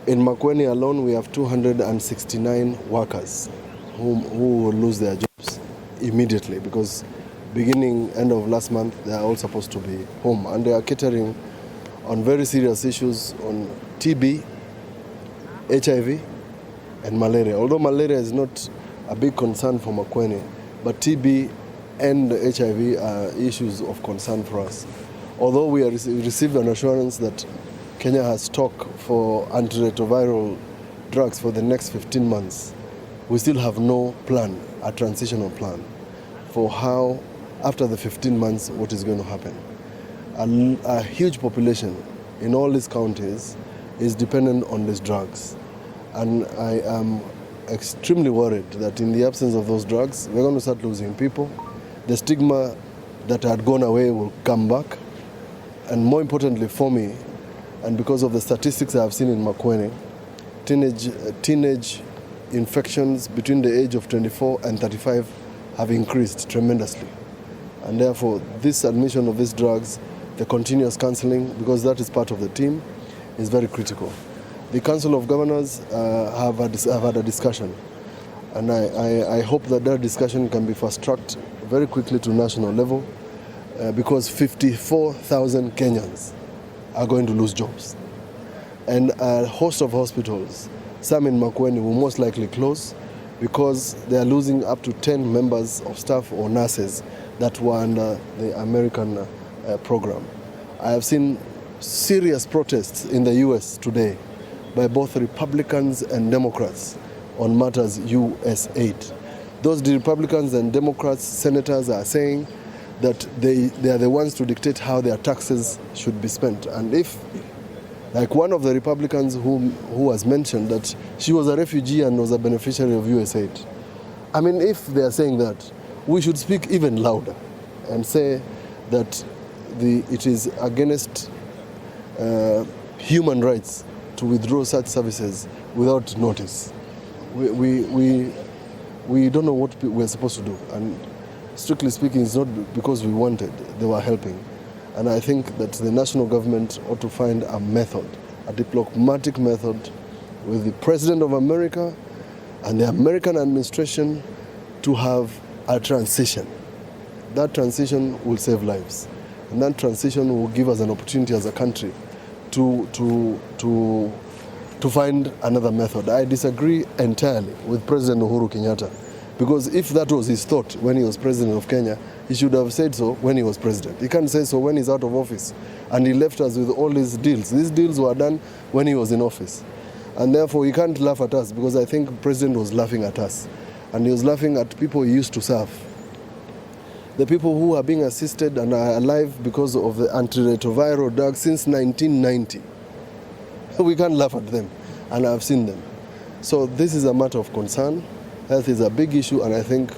In Makueni alone, we have 269 workers who will lose their jobs immediately, because beginning end of last month, they are all supposed to be home, and they are catering on very serious issues on TB, HIV, and malaria. Although malaria is not a big concern for Makueni, but TB and HIV are issues of concern for us. Although we received an assurance that Kenya has stock for antiretroviral drugs for the next 15 months, we still have no plan, a transitional plan, for how, after the 15 months, what is going to happen. A huge population in all these counties is dependent on these drugs. And I am extremely worried that in the absence of those drugs, we're going to start losing people. The stigma that had gone away will come back. And more importantly for me, and because of the statistics I have seen in Makueni, teenage infections between the age of 24 and 35 have increased tremendously. And therefore, this admission of these drugs, the continuous counseling, because that is part of the team, is very critical. The Council of Governors have had a discussion, and I hope that discussion can be fast-tracked very quickly to national level, because 54,000 Kenyans are going to lose jobs. And a host of hospitals, some in Makueni, will most likely close because they are losing up to 10 members of staff or nurses that were under the American program. I have seen serious protests in the US today by both Republicans and Democrats on matters USAID. Those Republicans and Democrats senators are saying that they are the ones to dictate how their taxes should be spent. And if, like one of the Republicans who has mentioned that she was a refugee and was a beneficiary of USAID, I mean, if they are saying that, we should speak even louder and say that it is against human rights to withdraw such services without notice. We don't know what we're supposed to do. And strictly speaking, it's not because we wanted, they were helping. And I think that the national government ought to find a method, a diplomatic method with the President of America and the American administration to have a transition. That transition will save lives. And that transition will give us an opportunity as a country to find another method. I disagree entirely with President Uhuru Kenyatta, because if that was his thought when he was president of Kenya, he should have said so when he was president. He can't say so when he's out of office. And he left us with all these deals. These deals were done when he was in office. And therefore, he can't laugh at us, because I think the president was laughing at us. And he was laughing at people he used to serve. The people who are being assisted and are alive because of the antiretroviral drugs since 1990. We can't laugh at them, and I've seen them. So this is a matter of concern. Health is a big issue, and I think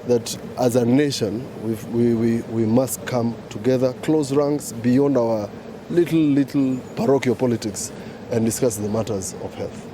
that as a nation, we must come together, close ranks beyond our little parochial politics, and discuss the matters of health.